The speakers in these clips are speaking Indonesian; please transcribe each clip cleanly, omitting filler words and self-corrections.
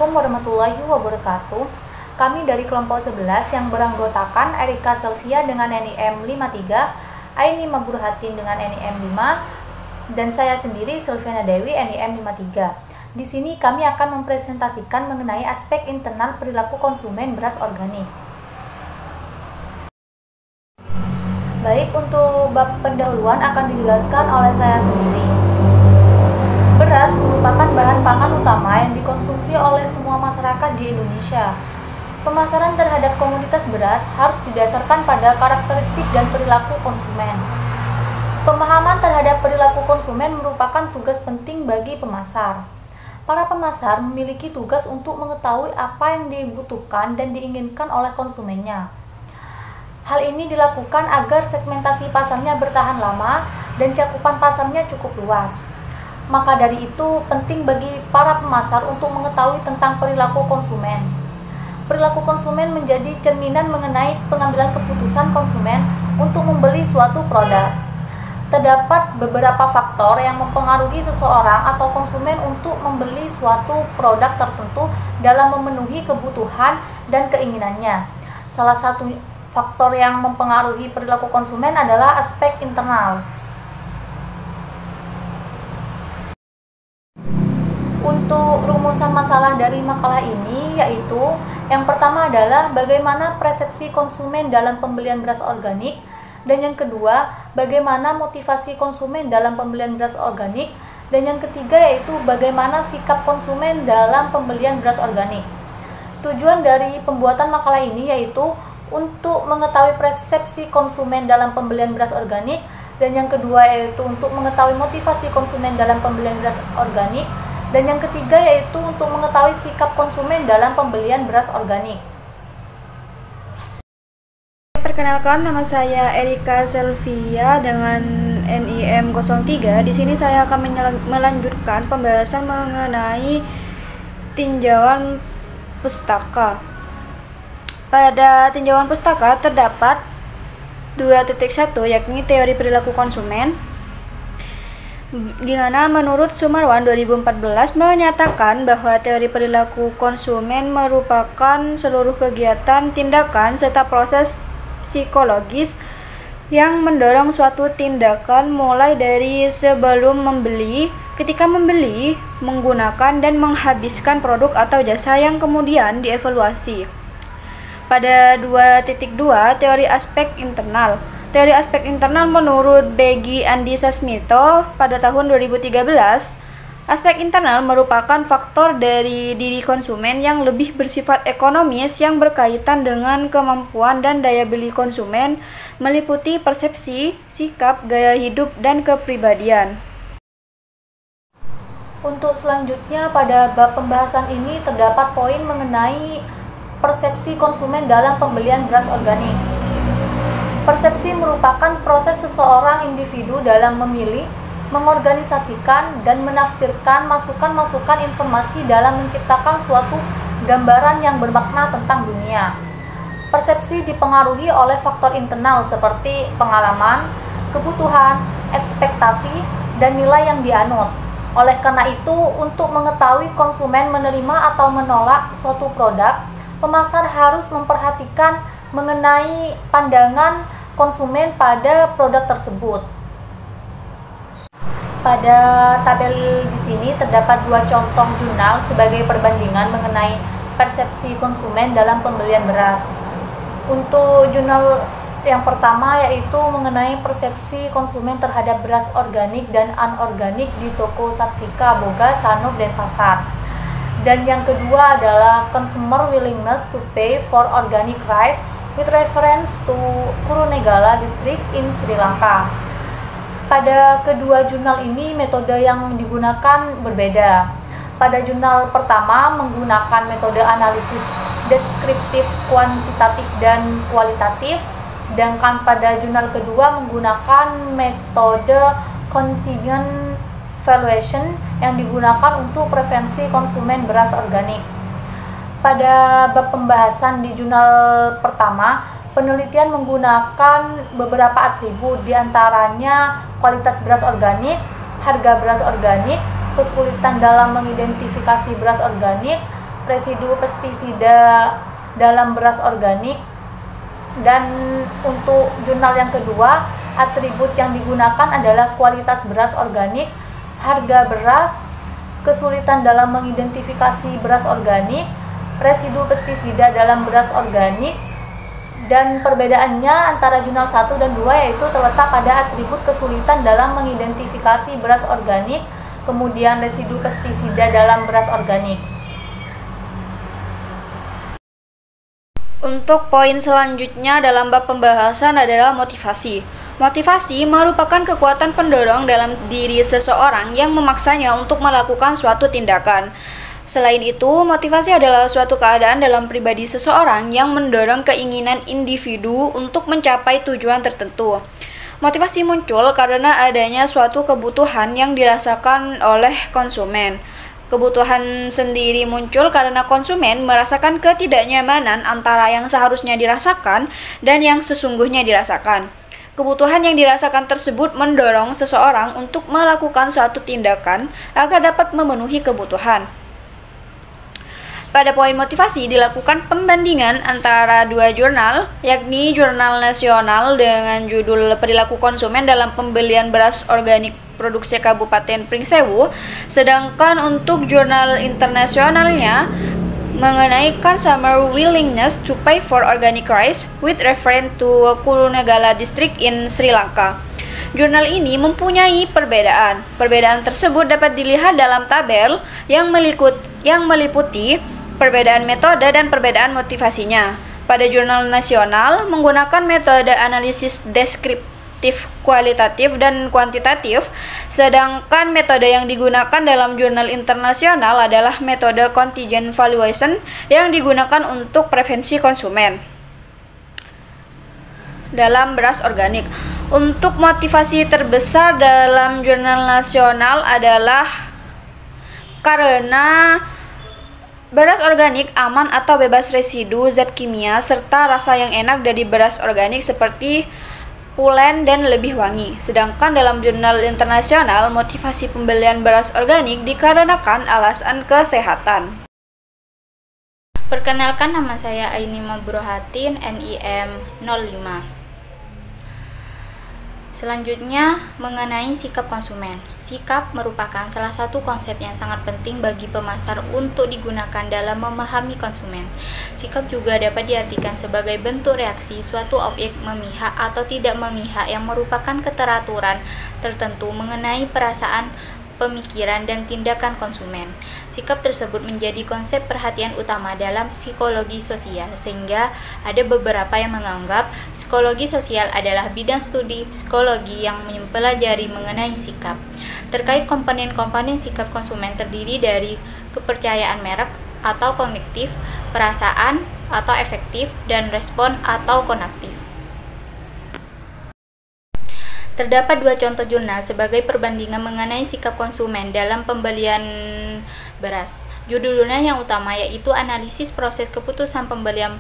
Assalamualaikum warahmatullahi wabarakatuh. Kami dari kelompok 11 yang beranggotakan Erika Selvia dengan NIM 53, Aini Maburhatin dengan NIM 5, dan saya sendiri Silviana Dewi NIM 53. Di sini kami akan mempresentasikan mengenai aspek internal perilaku konsumen beras organik. Baik, untuk bab pendahuluan akan dijelaskan oleh saya sendiri. Beras merupakan bahan pangan utama yang dikonsumsi oleh semua masyarakat di Indonesia. Pemasaran terhadap komoditas beras harus didasarkan pada karakteristik dan perilaku konsumen. Pemahaman terhadap perilaku konsumen merupakan tugas penting bagi pemasar. Para pemasar memiliki tugas untuk mengetahui apa yang dibutuhkan dan diinginkan oleh konsumennya. Hal ini dilakukan agar segmentasi pasarnya bertahan lama dan cakupan pasarnya cukup luas. Maka dari itu, penting bagi para pemasar untuk mengetahui tentang perilaku konsumen. Perilaku konsumen menjadi cerminan mengenai pengambilan keputusan konsumen untuk membeli suatu produk. Terdapat beberapa faktor yang mempengaruhi seseorang atau konsumen untuk membeli suatu produk tertentu dalam memenuhi kebutuhan dan keinginannya. Salah satu faktor yang mempengaruhi perilaku konsumen adalah aspek internal. Untuk rumusan masalah dari makalah ini yaitu yang pertama adalah bagaimana persepsi konsumen dalam pembelian beras organik, dan yang kedua bagaimana motivasi konsumen dalam pembelian beras organik, dan yang ketiga yaitu bagaimana sikap konsumen dalam pembelian beras organik. Tujuan dari pembuatan makalah ini yaitu untuk mengetahui persepsi konsumen dalam pembelian beras organik, dan yang kedua yaitu untuk mengetahui motivasi konsumen dalam pembelian beras organik, dan yang ketiga yaitu untuk mengetahui sikap konsumen dalam pembelian beras organik. Perkenalkan, nama saya Erika Selvia dengan NIM 03. Di sini saya akan melanjutkan pembahasan mengenai tinjauan pustaka. Pada tinjauan pustaka terdapat 2.1 yakni teori perilaku konsumen, di mana menurut Sumarwan 2014 menyatakan bahwa teori perilaku konsumen merupakan seluruh kegiatan, tindakan, serta proses psikologis yang mendorong suatu tindakan mulai dari sebelum membeli, ketika membeli, menggunakan, dan menghabiskan produk atau jasa yang kemudian dievaluasi. Pada 2.2 teori aspek internal. Teori aspek internal menurut Begi Andi Sasmito pada tahun 2013, aspek internal merupakan faktor dari diri konsumen yang lebih bersifat ekonomis yang berkaitan dengan kemampuan dan daya beli konsumen, meliputi persepsi, sikap, gaya hidup, dan kepribadian. Untuk selanjutnya pada bab pembahasan ini terdapat poin mengenai persepsi konsumen dalam pembelian beras organik. Persepsi merupakan proses seseorang individu dalam memilih, mengorganisasikan, dan menafsirkan masukan-masukan informasi dalam menciptakan suatu gambaran yang bermakna tentang dunia. Persepsi dipengaruhi oleh faktor internal seperti pengalaman, kebutuhan, ekspektasi, dan nilai yang dianut. Oleh karena itu, untuk mengetahui konsumen menerima atau menolak suatu produk, pemasar harus memperhatikan mengenai pandangan konsumen pada produk tersebut. Pada tabel di sini terdapat 2 contoh jurnal sebagai perbandingan mengenai persepsi konsumen dalam pembelian beras. Untuk jurnal yang pertama yaitu mengenai persepsi konsumen terhadap beras organik dan anorganik di toko Satvika, Boga, Sanur, dan Pasar. Dan yang kedua adalah consumer willingness to pay for organic rice with reference to Kurunegala district in Sri Lanka. Pada kedua jurnal ini metode yang digunakan berbeda. Pada jurnal pertama menggunakan metode analisis deskriptif, kuantitatif, dan kualitatif, sedangkan pada jurnal kedua menggunakan metode contingent valuation yang digunakan untuk preferensi konsumen beras organik. Pada bab pembahasan di jurnal pertama, penelitian menggunakan beberapa atribut, diantaranya kualitas beras organik, harga beras organik, kesulitan dalam mengidentifikasi beras organik, residu pestisida dalam beras organik. Dan untuk jurnal yang kedua, atribut yang digunakan adalah kualitas beras organik, harga beras, kesulitan dalam mengidentifikasi beras organik, residu pestisida dalam beras organik. Dan perbedaannya antara jurnal 1 dan 2 yaitu terletak pada atribut kesulitan dalam mengidentifikasi beras organik, kemudian residu pestisida dalam beras organik. Untuk poin selanjutnya dalam bab pembahasan adalah motivasi. Motivasi merupakan kekuatan pendorong dalam diri seseorang yang memaksanya untuk melakukan suatu tindakan. Selain itu, motivasi adalah suatu keadaan dalam pribadi seseorang yang mendorong keinginan individu untuk mencapai tujuan tertentu. Motivasi muncul karena adanya suatu kebutuhan yang dirasakan oleh konsumen. Kebutuhan sendiri muncul karena konsumen merasakan ketidaknyamanan antara yang seharusnya dirasakan dan yang sesungguhnya dirasakan. Kebutuhan yang dirasakan tersebut mendorong seseorang untuk melakukan suatu tindakan agar dapat memenuhi kebutuhan. Pada poin motivasi dilakukan pembandingan antara dua jurnal, yakni Jurnal Nasional dengan judul Perilaku Konsumen dalam Pembelian Beras Organik Produksi Kabupaten Pringsewu, sedangkan untuk jurnal internasionalnya mengenai consumer willingness to pay for organic rice with reference to Kulunegala District in Sri Lanka. Jurnal ini mempunyai perbedaan. Perbedaan tersebut dapat dilihat dalam tabel yang meliputi perbedaan metode dan perbedaan motivasinya. Pada jurnal nasional menggunakan metode analisis deskriptif, kualitatif, dan kuantitatif, sedangkan metode yang digunakan dalam jurnal internasional adalah metode contingent valuation yang digunakan untuk prevensi konsumen dalam beras organik. Untuk motivasi terbesar dalam jurnal nasional adalah karena beras organik aman atau bebas residu zat kimia serta rasa yang enak dari beras organik seperti pulen dan lebih wangi. Sedangkan dalam jurnal internasional, motivasi pembelian beras organik dikarenakan alasan kesehatan. Perkenalkan, nama saya Aini Mabrohatin, NIM 05. Selanjutnya, mengenai sikap konsumen. Sikap merupakan salah satu konsep yang sangat penting bagi pemasar untuk digunakan dalam memahami konsumen. Sikap juga dapat diartikan sebagai bentuk reaksi suatu objek memihak atau tidak memihak yang merupakan keteraturan tertentu mengenai perasaan, pemikiran, dan tindakan konsumen. Sikap tersebut menjadi konsep perhatian utama dalam psikologi sosial, sehingga ada beberapa yang menganggap psikologi sosial adalah bidang studi psikologi yang mempelajari mengenai sikap. Terkait komponen-komponen sikap konsumen terdiri dari kepercayaan merek atau kognitif, perasaan atau efektif, dan respon atau konaktif. Terdapat dua contoh jurnal sebagai perbandingan mengenai sikap konsumen dalam pembelian beras. Judul jurnal yang utama yaitu Analisis Proses Keputusan Pembelian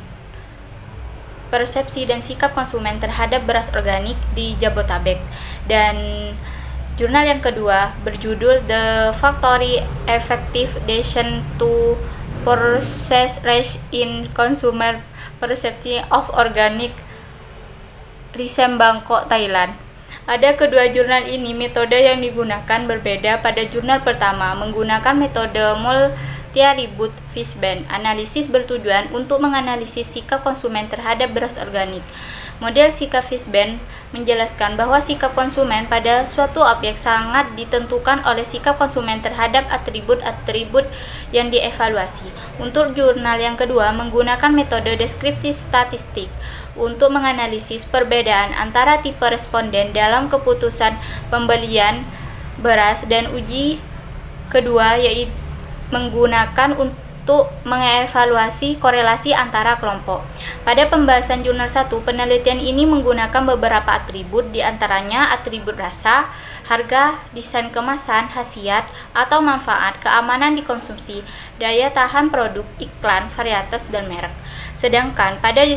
Persepsi dan Sikap Konsumen Terhadap Beras Organik di Jabotabek, dan jurnal yang kedua berjudul The Factory Effective Decision to Process Rice in Consumer Perception of Organic Risem Bangkok, Thailand. Pada kedua jurnal ini, metode yang digunakan berbeda. Pada jurnal pertama, menggunakan metode Multiatribute-Fishbane. Analisis bertujuan untuk menganalisis sikap konsumen terhadap beras organik. Model sikap Fishbane menjelaskan bahwa sikap konsumen pada suatu objek sangat ditentukan oleh sikap konsumen terhadap atribut-atribut yang dievaluasi. Untuk jurnal yang kedua, menggunakan metode deskriptif statistik untuk menganalisis perbedaan antara tipe responden dalam keputusan pembelian beras, dan uji kedua yaitu menggunakan untuk mengevaluasi korelasi antara kelompok. Pada pembahasan jurnal 1, penelitian ini menggunakan beberapa atribut, diantaranya atribut rasa, harga, desain kemasan, khasiat atau manfaat, keamanan dikonsumsi, daya tahan produk, iklan, varietas, dan merek. Sedangkan pada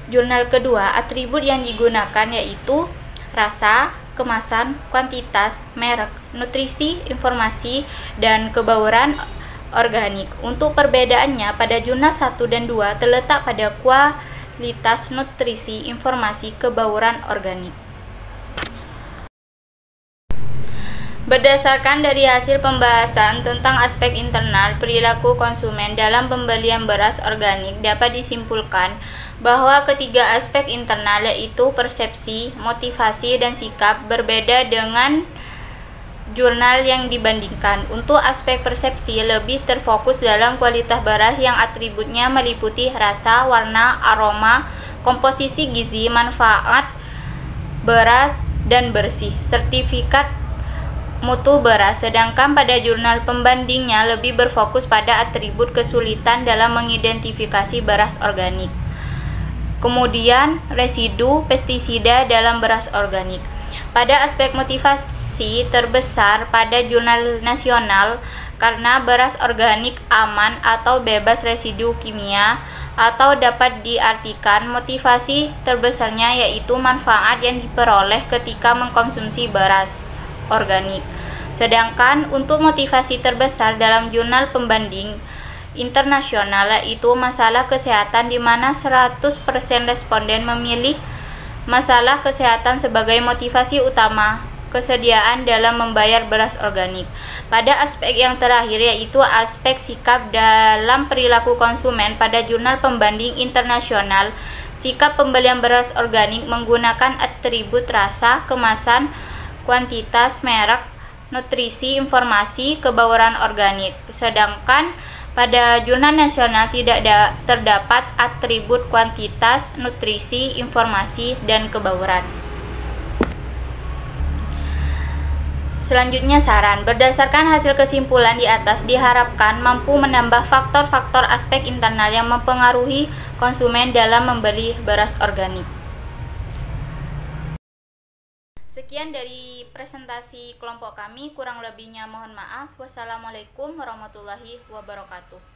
jurnal kedua, atribut yang digunakan yaitu rasa, kemasan, kuantitas, merek, nutrisi, informasi, dan kebauran organik. Untuk perbedaannya, pada jurnal 1 dan 2 terletak pada kualitas nutrisi informasi kebauran organik. Berdasarkan dari hasil pembahasan tentang aspek internal perilaku konsumen dalam pembelian beras organik, dapat disimpulkan bahwa ketiga aspek internal yaitu persepsi, motivasi, dan sikap berbeda dengan jurnal yang dibandingkan. Untuk aspek persepsi lebih terfokus dalam kualitas beras yang atributnya meliputi rasa, warna, aroma, komposisi gizi, manfaat beras, dan bersih, sertifikat mutu beras, sedangkan pada jurnal pembandingnya lebih berfokus pada atribut kesulitan dalam mengidentifikasi beras organik. Kemudian, residu pestisida dalam beras organik. Pada aspek motivasi terbesar pada jurnal nasional karena beras organik aman atau bebas residu kimia, atau dapat diartikan motivasi terbesarnya yaitu manfaat yang diperoleh ketika mengkonsumsi beras organik. Sedangkan untuk motivasi terbesar dalam jurnal pembanding internasional yaitu masalah kesehatan, di mana 100% responden memilih masalah kesehatan sebagai motivasi utama kesediaan dalam membayar beras organik. Pada aspek yang terakhir yaitu aspek sikap dalam perilaku konsumen, pada jurnal pembanding internasional sikap pembelian beras organik menggunakan atribut rasa, kemasan, kuantitas, merek, nutrisi, informasi, kebauran organik. Sedangkan pada jurnal nasional tidak terdapat atribut kuantitas, nutrisi, informasi, dan kebauran. Selanjutnya saran. Berdasarkan hasil kesimpulan di atas diharapkan mampu menambah faktor-faktor aspek internal yang mempengaruhi konsumen dalam membeli beras organik. Sekian dari presentasi kelompok kami, kurang lebihnya mohon maaf. Wassalamualaikum warahmatullahi wabarakatuh.